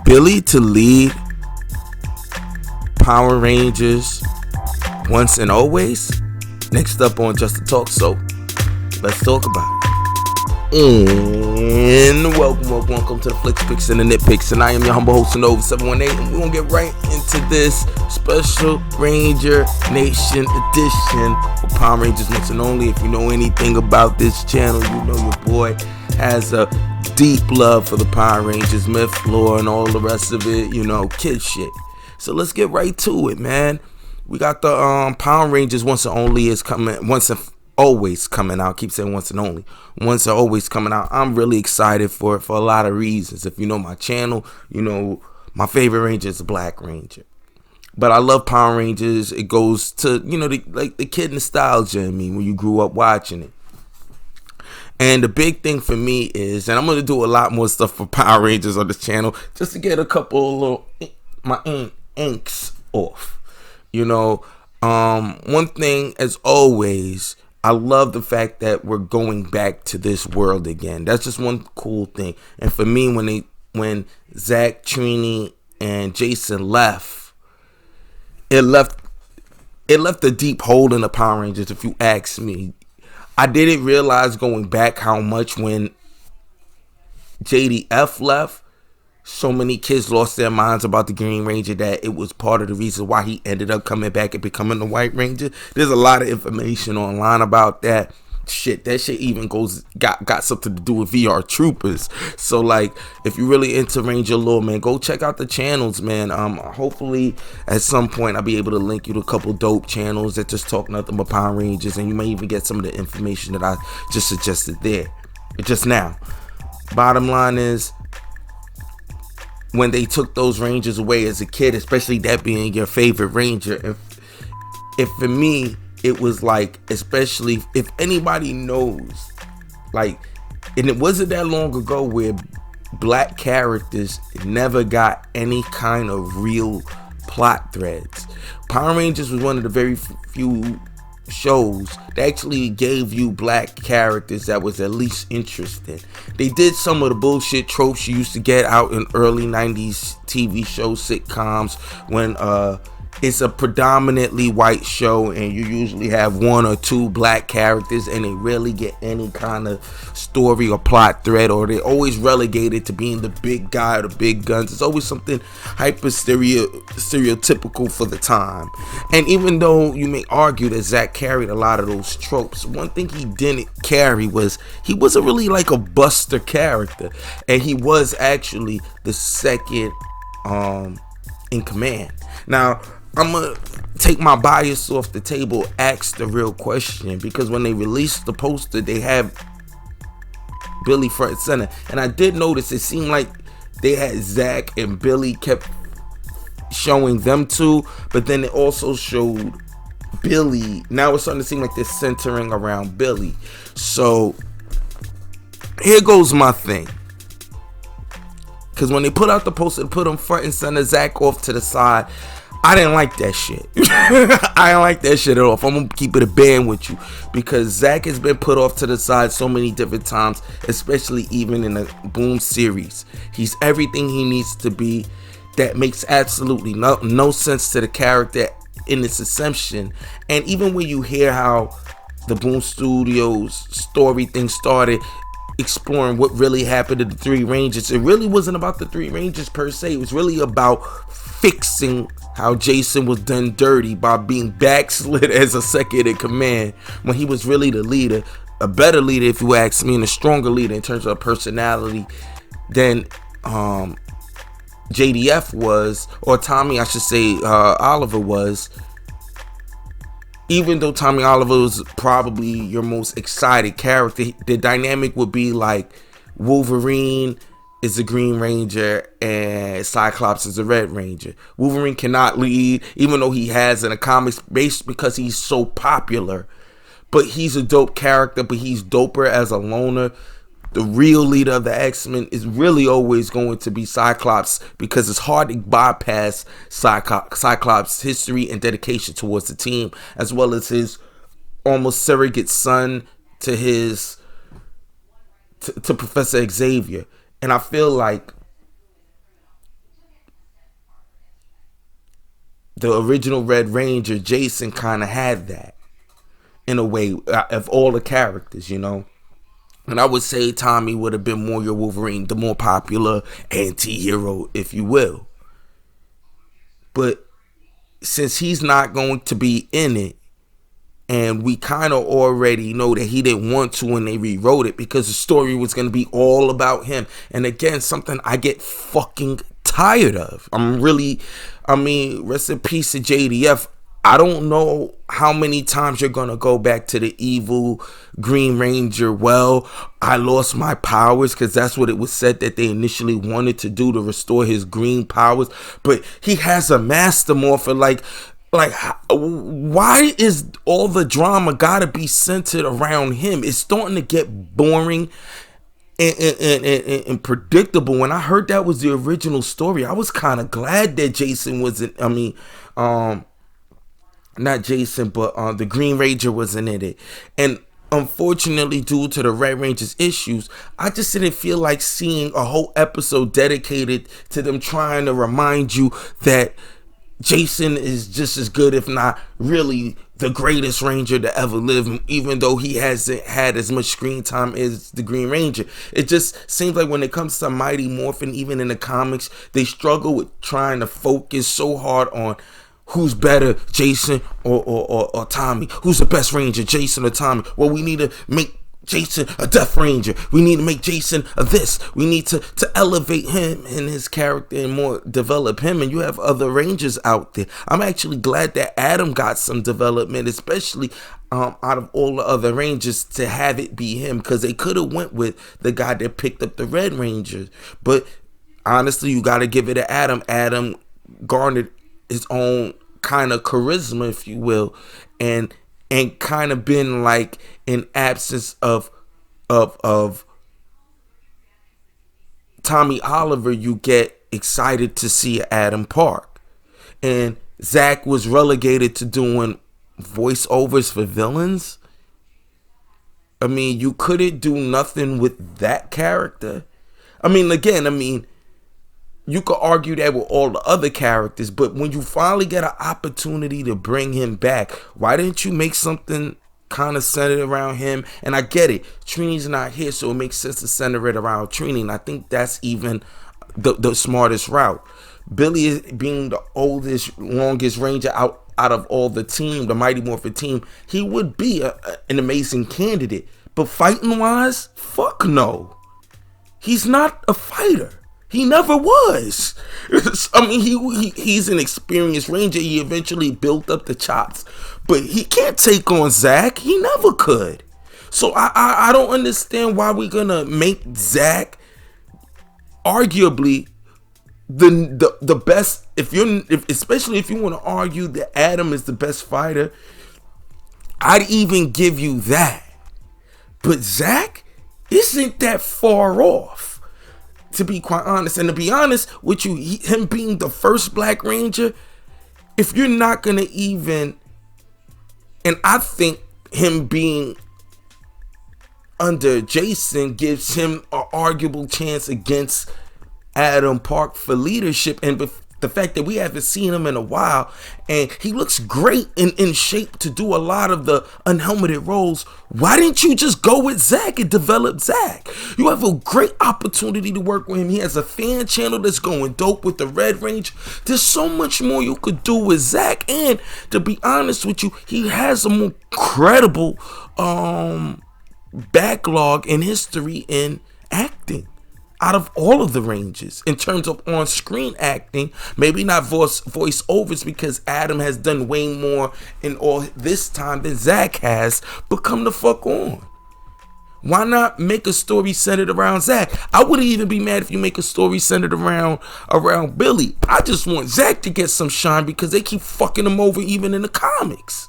Billy to lead Power Rangers once and always. Next up on Just to Talk, so let's talk about it. And welcome to the Flicks and the Nitpicks, and I am your humble host Nova 718, and we're gonna get right into this special Ranger Nation edition for Power Rangers Once and Only. If you know anything about this channel, you know your boy has a deep love for the Power Rangers, myth, lore, and all the rest of it, kid shit. So let's get right to it, man. We got the Power Rangers Once and Only is coming, once and always coming out. I keep saying once and only. Once and always coming out. I'm really excited for it for a lot of reasons. If you know my channel, you know my favorite Ranger is the Black Ranger. But I love Power Rangers. It goes to, the kid nostalgia in me when you grew up watching it. And the big thing for me is, and I'm going to do a lot more stuff for Power Rangers on this channel, just to get a couple of little, my inks off. One thing, as always, I love the fact that we're going back to this world again. That's just one cool thing. And for me, when Zach, Trini, and Jason left, it left a deep hole in the Power Rangers, if you ask me. I didn't realize going back how much when JDF left, so many kids lost their minds about the Green Ranger that it was part of the reason why he ended up coming back and becoming the White Ranger. There's a lot of information online about that. That shit even got something to do with VR Troopers. So if you're really into Ranger lore, man, go check out the channels, man. Hopefully at some point I'll be able to link you to a couple dope channels that just talk nothing but Power Rangers, and you may even get some of the information that I just suggested there just now. Bottom line is, when they took those Rangers away as a kid, especially that being your favorite Ranger, if for me, it was especially if anybody knows, and it wasn't that long ago where black characters never got any kind of real plot threads. Power Rangers was one of the very few shows that actually gave you black characters that was at least interesting. They did some of the bullshit tropes you used to get out in early 90s TV shows, sitcoms, when it's a predominantly white show and you usually have one or two black characters and they rarely get any kind of story or plot thread, or they're always relegated to being the big guy or the big guns. It's always something hyper stereotypical for the time. And even though you may argue that Zach carried a lot of those tropes, one thing he didn't carry was he wasn't really like a buster character, and he was actually the second in command. Now I'm gonna take my bias off the table, ask the real question, because when they released the poster, they have Billy front and center, and I did notice it seemed like they had Zach and Billy kept showing them two, but then it also showed Billy. Now it's starting to seem like they're centering around Billy. So here goes my thing, because when they put out the poster to put them front and center, Zach off to the side, I didn't like that shit. I didn't like that shit at all. If I'm gonna keep it a band with you, because Zach has been put off to the side so many different times, especially even in the Boom series. He's everything he needs to be. That makes absolutely no sense to the character in its assumption. And even when you hear how the Boom Studios story thing started, exploring what really happened to the Three Rangers, it really wasn't about the Three Rangers per se. It was really about fixing how Jason was done dirty by being backslid as a second in command when he was really the leader, a better leader if you ask me, and a stronger leader in terms of personality than JDF was, or Tommy, I should say, Oliver was. Even though Tommy Oliver was probably your most excited character, the dynamic would be like Wolverine is the Green Ranger and Cyclops is the Red Ranger. Wolverine cannot lead, even though he has in a comics base, because he's so popular. But he's a dope character, but he's doper as a loner. The real leader of the X-Men is really always going to be Cyclops, because it's hard to bypass Cyclops' history and dedication towards the team, as well as his almost surrogate son to his to Professor Xavier. And I feel like the original Red Ranger, Jason, kind of had that in a way of all the characters, you know. And I would say Tommy would have been more your Wolverine, the more popular anti-hero, if you will. But since he's not going to be in it, and we kind of already know that he didn't want to when they rewrote it, because the story was going to be all about him. And again, something I get fucking tired of. Rest in peace to JDF. I don't know how many times you're going to go back to the evil Green Ranger. Well, I lost my powers, because that's what it was said that they initially wanted to do, to restore his green powers. But he has a master morpher. Like, why is all the drama got to be centered around him? It's starting to get boring and predictable. When I heard that was the original story, I was kind of glad that Jason wasn't, not Jason, but the Green Ranger wasn't in it. And unfortunately, due to the Red Ranger's issues, I just didn't feel like seeing a whole episode dedicated to them trying to remind you that Jason is just as good, if not really the greatest Ranger to ever live, even though he hasn't had as much screen time as the Green Ranger. It just seems like when it comes to Mighty Morphin, even in the comics, they struggle with trying to focus so hard on who's better, Jason or Tommy. Who's the best Ranger, Jason or Tommy? Well, we need to make Jason a Death Ranger. We need to make Jason a this. We need to elevate him and his character and more develop him. And you have other Rangers out there. I'm actually glad that Adam got some development, especially out of all the other Rangers, to have it be him, because they could have went with the guy that picked up the Red Ranger. But honestly, you got to give it to Adam. Adam garnered his own kind of charisma, if you will, and kind of been like an absence of Tommy Oliver. You get excited to see Adam Park, and Zach was relegated to doing voiceovers for villains. I mean, you couldn't do nothing with that character. You could argue that with all the other characters, but when you finally get an opportunity to bring him back, why didn't you make something kind of centered around him? And I get it, Trini's not here, so it makes sense to center it around Trini, and I think that's even the smartest route. Billy is being the oldest, longest Ranger out of all the team, the Mighty Morphin team. He would be an amazing candidate, but fighting wise, fuck no. He's not a fighter. He never was. He's an experienced Ranger. He eventually built up the chops, but he can't take on Zach. He never could. So I don't understand why we're gonna make Zach arguably the best. Especially if you want to argue that Adam is the best fighter, I'd even give you that. But Zach isn't that far off, to be quite honest. And to be honest with you, him being the first Black Ranger, if you're not going to even, and I think him being under Jason gives him an arguable chance against Adam Park for leadership. And the fact that we haven't seen him in a while, and he looks great in shape to do a lot of the unhelmeted roles, why didn't you just go with Zach and develop Zach? You have a great opportunity to work with him. He has a fan channel that's going dope with the Red Ranger. There's so much more you could do with Zach, and to be honest with you, he has a more credible backlog in history in acting out of all of the Rangers in terms of on-screen acting. Maybe not voiceovers, because Adam has done way more in all this time than Zach has, but come the fuck on. Why not make a story centered around Zach? I wouldn't even be mad if you make a story centered around Billy. I just want Zach to get some shine, because they keep fucking him over even in the comics.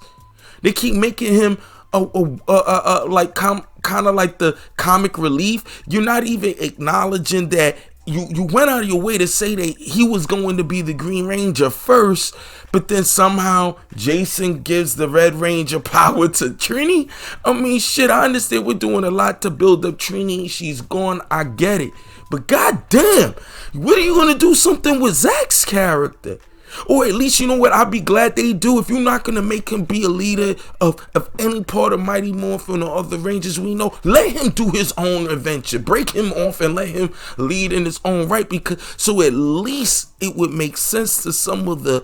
They keep making him kind of like the comic relief. You're not even acknowledging that you went out of your way to say that he was going to be the Green Ranger first, but then somehow Jason gives the Red Ranger power to Trini. I understand we're doing a lot to build up Trini. She's gone, I get it. But goddamn, what are you going to do something with Zach's character? Or at least, you know what, I'd be glad they do. If you're not going to make him be a leader of any part of Mighty Morphin or other Rangers we know, let him do his own adventure. Break him off and let him lead in his own right. Because so at least it would make sense to some of the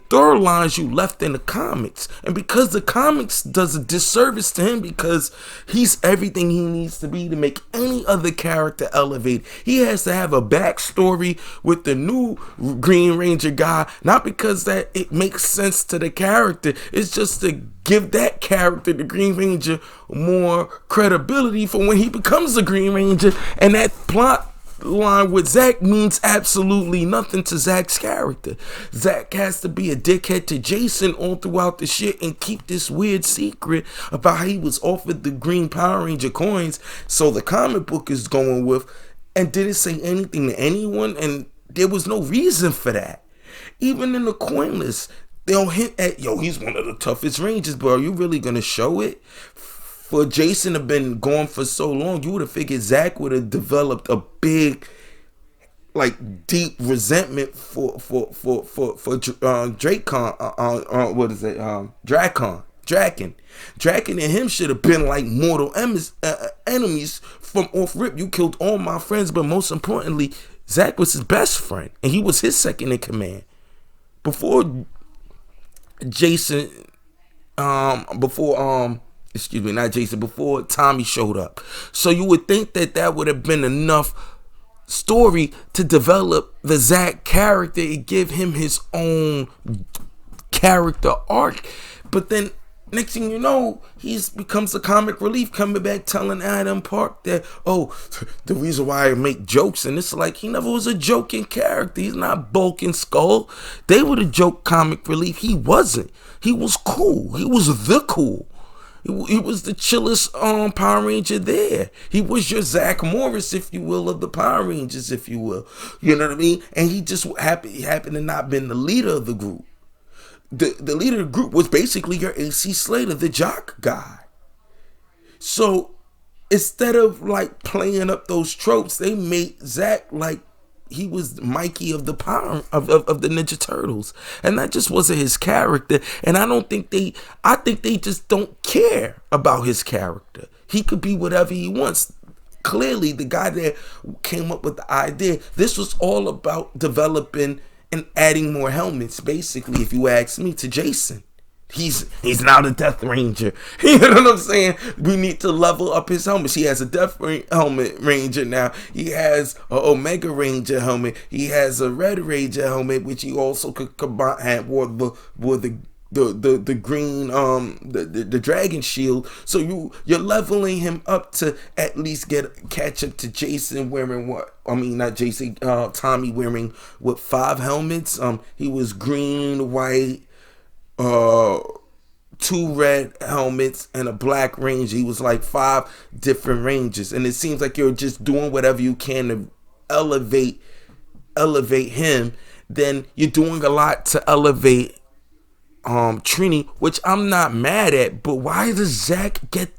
third lines you left in the comics. And because the comics does a disservice to him, because he's everything he needs to be to make any other character elevate. He has to have a backstory with the new Green Ranger guy, not because that it makes sense to the character. It's just to give that character, the Green Ranger, more credibility for when he becomes the Green Ranger. And that plot line with Zach means absolutely nothing to Zach's character. Zach has to be a dickhead to Jason all throughout the shit and keep this weird secret about how he was offered the green Power Ranger coins. So the comic book is going with, and didn't say anything to anyone, and there was no reason for that. Even in the coin list, they'll hint at, yo, he's one of the toughest Rangers, but are you really gonna show it? For Jason to have been gone for so long, you would have figured Zach would have developed a big, like, deep resentment for Dracon. What is it? Draken and him should have been like mortal enemies from off rip. You killed all my friends, but most importantly, Zach was his best friend, and he was his second in command. Before Jason, before Tommy showed up. So you would think that would have been enough story to develop the Zach character and give him his own character arc. But then next thing you know, he becomes a comic relief, coming back telling Adam Park that, oh, the reason why I make jokes, and it's like he never was a joking character. He's not Bulk and Skull. They were the joke comic relief. He wasn't. He was cool. He was the cool. He was the chillest Power Ranger there. He was your Zach Morris, if you will, of the Power Rangers, if you will. You know what I mean? And he just happened to not been the leader of the group. The leader of the group was basically your AC Slater, the jock guy. So instead of like playing up those tropes, they made Zach like he was Mikey of the power of the Ninja Turtles, and that just wasn't his character. And I think they just don't care about his character. He could be whatever he wants. Clearly, the guy that came up with the idea, this was all about developing and adding more helmets, basically, if you ask me, to Jason. He's now the Death Ranger. You know what I'm saying? We need to level up his helmets. He has a Death helmet Ranger now. He has an Omega Ranger helmet. He has a Red Ranger helmet, which he also could combine with the green the Dragon Shield. So you're leveling him up to at least catch up to Jason wearing what? I mean, not Jason. Tommy wearing what, 5 helmets? He was green, white, 2 red helmets, and a black Ranger. He was like 5 different Rangers, and it seems like you're just doing whatever you can to elevate him. Then you're doing a lot to elevate Trini, which I'm not mad at, but why does Zach get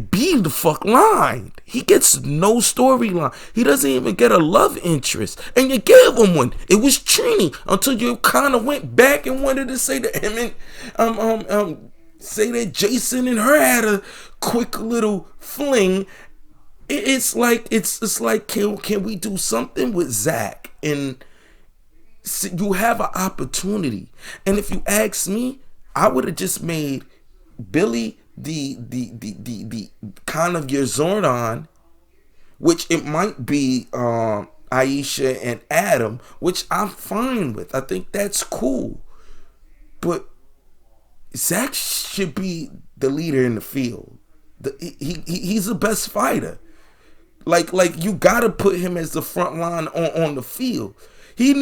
beat the fuck lined? He gets no storyline. He doesn't even get a love interest, and you gave him one. It was Trini, until you kind of went back and wanted to say that him and say that Jason and her had a quick little fling. It's like can we do something with Zach? And you have an opportunity, and if you ask me, I would have just made Billy the kind of your Zordon, which it might be Aisha and Adam, which I'm fine with. I think that's cool, but Zach should be the leader in the field. He's the best fighter. Like you gotta put him as the front line on the field. He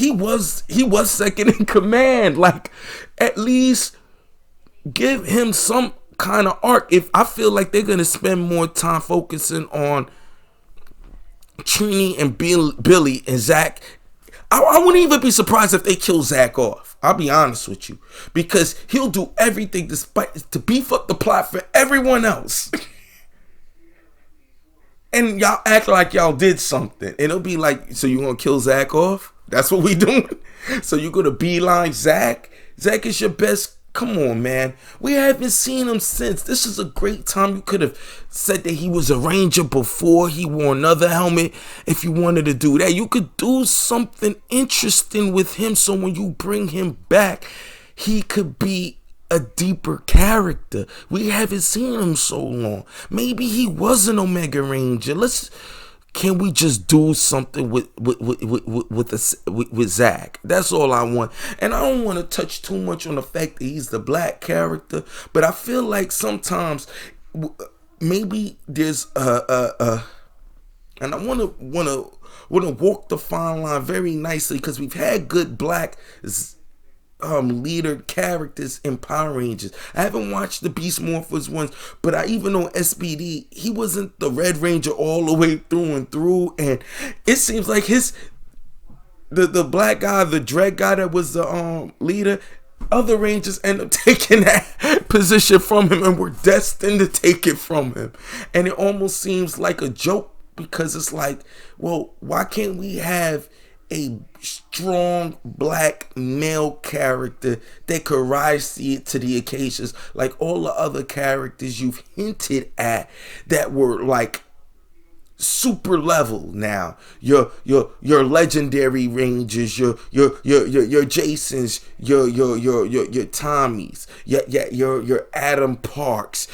was second in command. Like, at least give him some kind of arc. If I feel like they're gonna spend more time focusing on Trini and Billy and Zach, I wouldn't even be surprised if they kill Zach off. I'll be honest with you, because he'll do everything to beef up the plot for everyone else. And y'all act like y'all did something, and it'll be like, so you gonna kill Zach off? That's what we doing. So you gonna beeline Zach? Zach is your best. Come on, man. We haven't seen him since. This is a great time. You could have said that he was a Ranger before he wore another helmet. If you wanted to do that, you could do something interesting with him. So when you bring him back, he could be a deeper character. We haven't seen him so long. Maybe he was an Omega Ranger. Can we just do something with Zach? That's all I want. And I don't want to touch too much on the fact that he's the black character, but I feel like sometimes maybe there's and I want to walk the fine line very nicely, because we've had good black leader characters in Power Rangers. I haven't watched the Beast Morphers ones, but I even know SPD, he wasn't the Red Ranger all the way through and through, and it seems like the black guy, the dread guy that was the leader, other Rangers end up taking that position from him and were destined to take it from him. And it almost seems like a joke, because it's like, well, why can't we have a strong black male character that could rise to the occasions like all the other characters you've hinted at that were like super level now? Your legendary Rangers, your Jasons, your Tommies, your Adam Parks,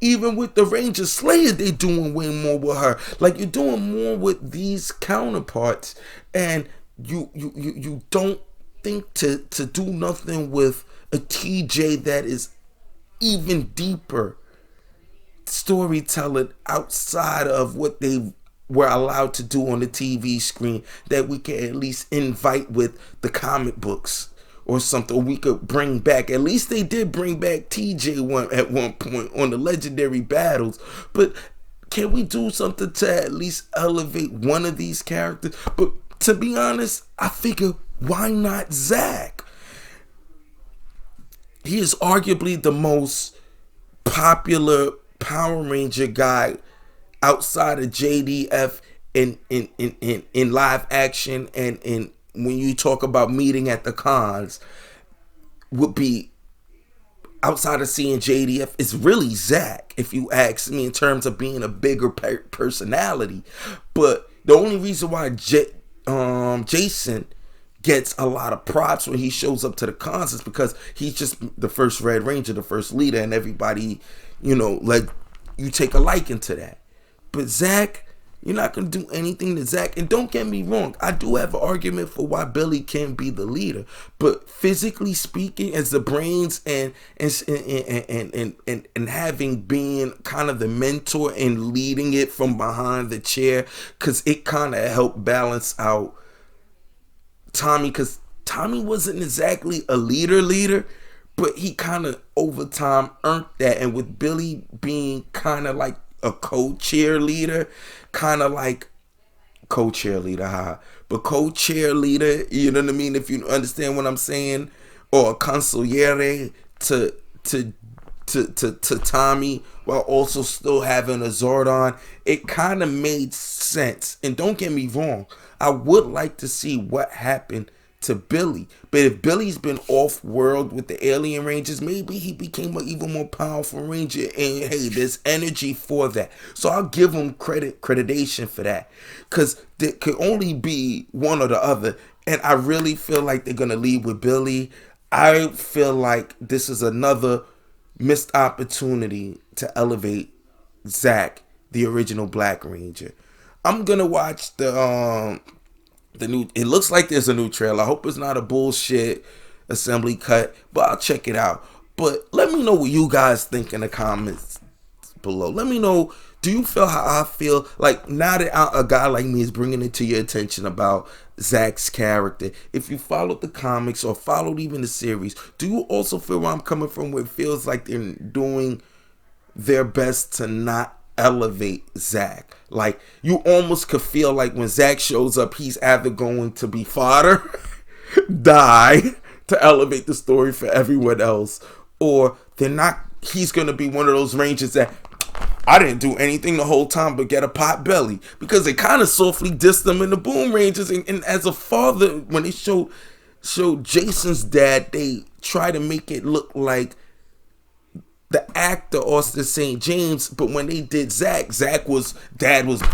even with the Ranger Slayer, they're doing way more with her. Like, you're doing more with these counterparts, and you don't think to do nothing with a TJ that is even deeper storytelling outside of what they were allowed to do on the TV screen, that we can at least invite with the comic books or something. We could bring back, at least they did bring back TJ at one point on the legendary battles, but can we do something to at least elevate one of these characters? But to be honest, I figure, why not Zach? He is arguably the most popular Power Ranger guy outside of JDF in live action, and when you talk about meeting at the cons, would be, outside of seeing JDF, it's really Zach, if you ask me, in terms of being a bigger personality. But the only reason why Jason gets a lot of props when he shows up to the cons is because he's just the first Red Ranger, the first leader, and everybody, like, you take a liking to that. But Zach, you're not going to do anything to Zach. And don't get me wrong, I do have an argument for why Billy can be the leader. But physically speaking, as the brains and having been kind of the mentor and leading it from behind the chair, because it kind of helped balance out Tommy, because Tommy wasn't exactly a leader, but he kind of over time earned that. And with Billy being kind of like a co-cheerleader, but co-cheerleader, you know what I mean, if you understand what I'm saying, or a consigliere to Tommy, while also still having a Zordon, it kind of made sense. And don't get me wrong, I would like to see what happened to Billy. But if Billy's been off-world with the alien rangers, maybe he became an even more powerful ranger. And hey, there's energy for that. So I'll give him creditation for that. Because there could only be one or the other. And I really feel like they're going to lead with Billy. I feel like this is another missed opportunity to elevate Zach, the original Black Ranger. I'm going to watch the new, it looks like there's a new trailer. I hope it's not a bullshit assembly cut, but I'll check it out. But let me know what you guys think in the comments below. Let me know, do you feel how I feel? Like, now that a guy like me is bringing it to your attention about Zach's character, if you followed the comics or followed even the series, do you also feel where I'm coming from, where it feels like they're doing their best to not elevate Zach? Like, you almost could feel like when Zach shows up, he's either going to be fodder, die to elevate the story for everyone else, or he's going to be one of those Rangers that I didn't do anything the whole time but get a pot belly, because they kind of softly dissed them in the Boom Rangers. And as a father, when they showed Jason's dad, they try to make it look like the actor Austin St. James, but when they did Zach dad was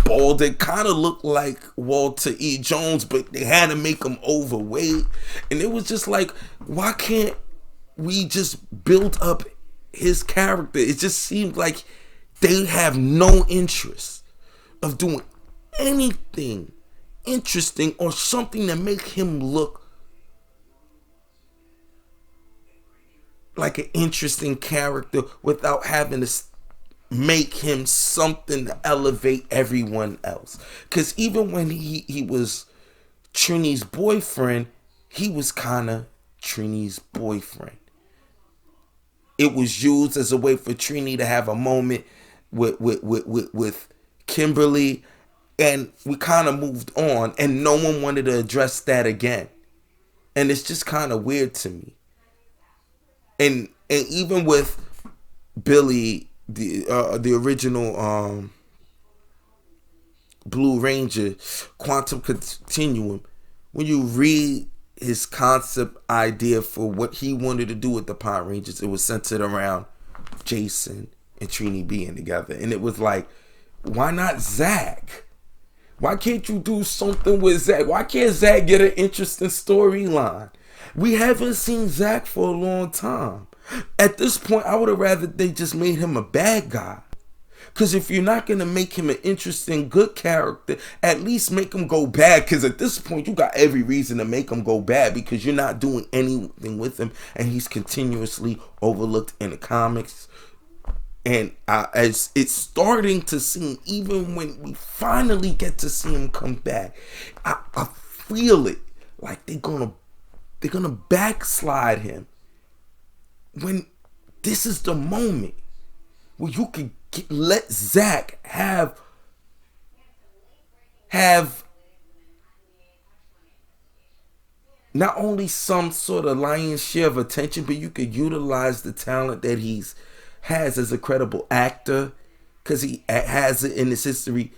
bald. It kind of looked like Walter E. Jones, but they had to make him overweight. And it was just like, why can't we just build up his character? It just seemed like they have no interest of doing anything interesting or something to make him look like an interesting character without having to make him something to elevate everyone else. Because even when he was Trini's boyfriend, he was kind of Trini's boyfriend. It was used as a way for Trini to have a moment with Kimberly, and we kind of moved on, and no one wanted to address that again. And it's just kind of weird to me. And even with Billy, the original Blue Ranger, Quantum Continuum, when you read his concept idea for what he wanted to do with the Power Rangers, it was centered around Jason and Trini being together. And it was like, why not Zach? Why can't you do something with Zach? Why can't Zach get an interesting storyline? We haven't seen Zach for a long time. At this point, I would have rather they just made him a bad guy. Because if you're not going to make him an interesting, good character, at least make him go bad. Because at this point, you got every reason to make him go bad, because you're not doing anything with him. And he's continuously overlooked in the comics. And as it's starting to seem, even when we finally get to see him come back, I feel it. Like they're gonna backslide him, when this is the moment where you can let Zach have not only some sort of lion's share of attention, but you could utilize the talent that has as a credible actor, because he has it in his history.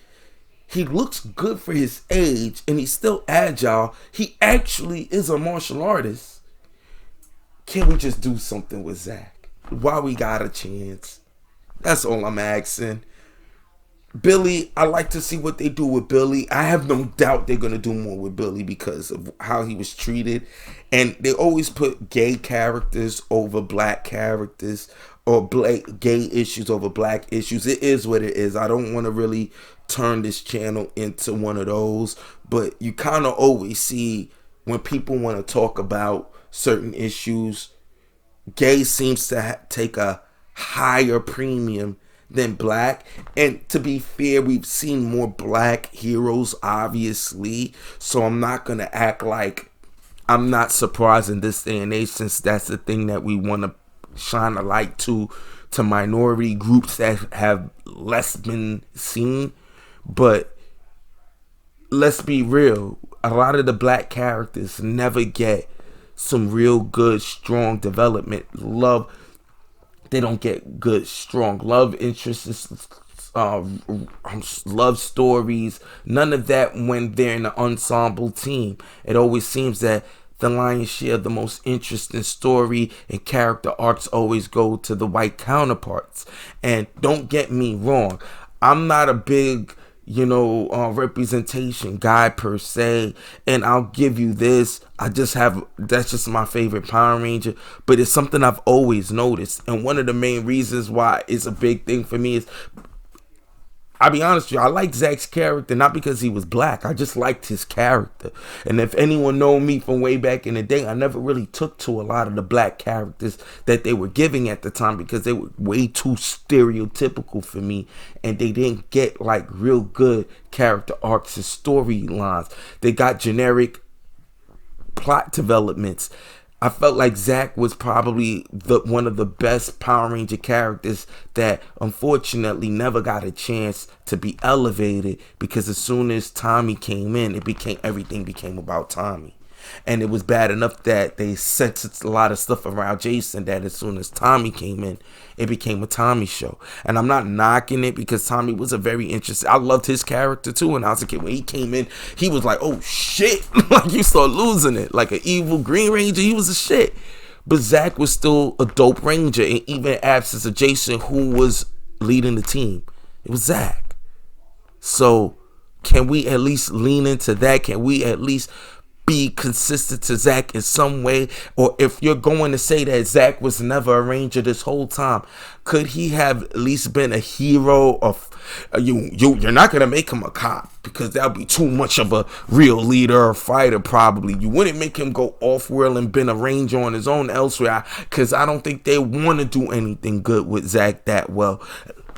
He looks good for his age, and he's still agile. He actually is a martial artist. Can we just do something with Zach while we got a chance? That's all I'm asking. Billy, I like to see what they do with Billy. I have no doubt they're going to do more with Billy because of how he was treated. And they always put gay characters over black characters, or gay issues over black issues. It is what it is. I don't want to really turn this channel into one of those, but you kind of always see when people want to talk about certain issues, gay seems to take a higher premium than black. And to be fair, we've seen more black heroes, obviously, so I'm not going to act like I'm not surprised in this day and age, since that's the thing that we want to shine a light to minority groups that have less been seen. But let's be real, a lot of the black characters never get some real good, strong development. They don't get good, strong love interests, love stories, none of that when they're in an ensemble team. It always seems that the lion's share of the most interesting story and character arcs always go to the white counterparts. And don't get me wrong, I'm not a big representation guy per se, and I'll give you this, that's just my favorite Power Ranger, but it's something I've always noticed. And one of the main reasons why it's a big thing for me is, I'll be honest with you, I like Zach's character not because he was black. I just liked his character. And if anyone know me from way back in the day, I never really took to a lot of the black characters that they were giving at the time, because they were way too stereotypical for me, and they didn't get like real good character arcs and storylines. They got generic plot developments. I felt like Zach was probably one of the best Power Ranger characters that unfortunately never got a chance to be elevated, because as soon as Tommy came in, everything became about Tommy. And it was bad enough that they censored a lot of stuff around Jason, that as soon as Tommy came in, it became a Tommy show. And I'm not knocking it, because Tommy was a very interesting, I loved his character too when I was a kid. When he came in, he was like, oh shit. Like, you start losing it. Like an evil Green Ranger, he was a shit. But Zach was still a dope Ranger, and even absence of Jason, who was leading the team, it was Zach. So can we at least lean into that? Can we at least be consistent to Zach in some way? Or if you're going to say that Zach was never a Ranger this whole time, could he have at least been a hero? Of you're not going to make him a cop, because that would be too much of a real leader or fighter. Probably you wouldn't make him go off world and been a Ranger on his own elsewhere, because I don't think they want to do anything good with Zach that well.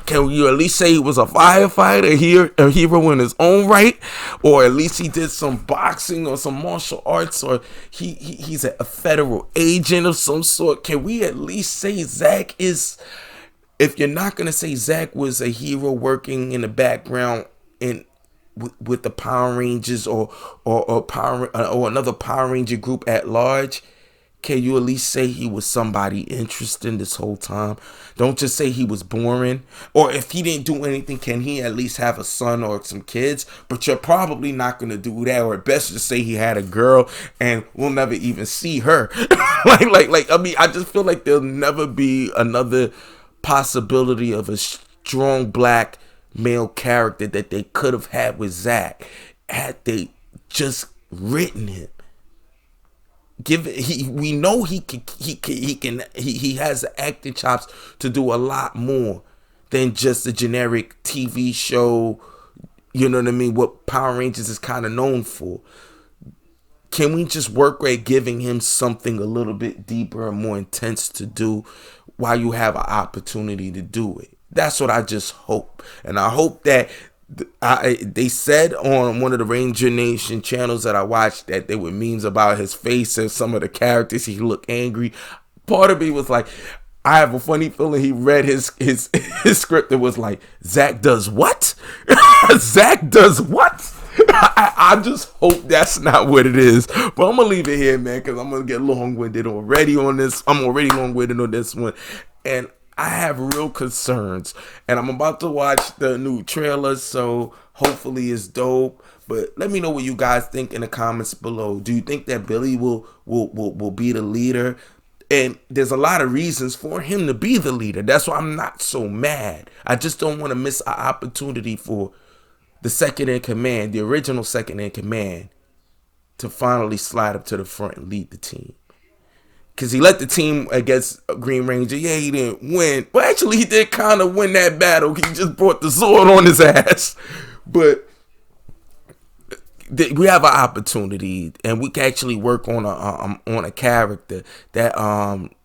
Can you at least say he was a firefighter, a hero in his own right? Or at least he did some boxing or some martial arts, or he's a federal agent of some sort? Can we at least say Zach is, if you're not going to say Zach was a hero working in the background with the Power Rangers or another Power Ranger group at large, can you at least say he was somebody interesting this whole time? Don't just say he was boring. Or if he didn't do anything, can he at least have a son or some kids? But you're probably not going to do that. Or at best just say he had a girl and we'll never even see her. I mean, I just feel like there'll never be another possibility of a strong black male character that they could have had with Zach had they just written him. We know he has the acting chops to do a lot more than just a generic TV show. You know what I mean? What Power Rangers is kind of known for. Can we just work at giving him something a little bit deeper and more intense to do while you have an opportunity to do it? That's what I just hope. And I hope that they said on one of the Ranger Nation channels that I watched that there were memes about his face and some of the characters. He looked angry. Part of me was like, I have a funny feeling he read his script and was like, Zach does what? Zach does what? I just hope that's not what it is. But I'm going to leave it here, man, because I'm going to get long-winded already on this. I'm already long-winded on this one. And I have real concerns, and I'm about to watch the new trailer, so hopefully it's dope. But let me know what you guys think in the comments below. Do you think that Billy will be the leader? And there's a lot of reasons for him to be the leader. That's why I'm not so mad. I just don't want to miss an opportunity for the second in command, the original second in command, to finally slide up to the front and lead the team. Because he led the team against Green Ranger. Yeah, he didn't win. But actually, he did kind of win that battle. He just brought the sword on his ass. But we have an opportunity, and we can actually work on a character that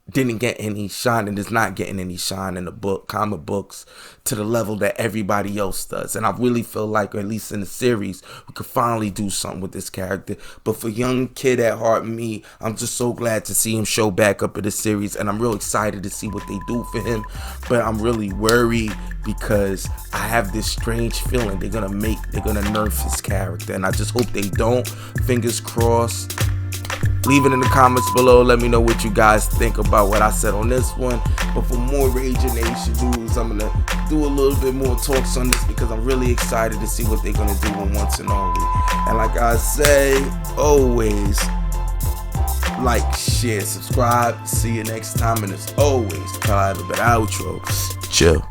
didn't get any shine and is not getting any shine in the comic books to the level that everybody else does. And I really feel like, or at least in the series, we could finally do something with this character. But for young kid at heart me, I'm just so glad to see him show back up in the series, and I'm real excited to see what they do for him. But I'm really worried because I have this strange feeling they're gonna nerf his character, and I just hope they don't. Fingers crossed. Leave it in the comments below. Let me know what you guys think about what I said on this one. But for more Ranger Nation news, I'm going to do a little bit more talks on this because I'm really excited to see what they're going to do on Once and Only. And like I say, always like, share, subscribe. See you next time. And as always, I have a better outro. Chill.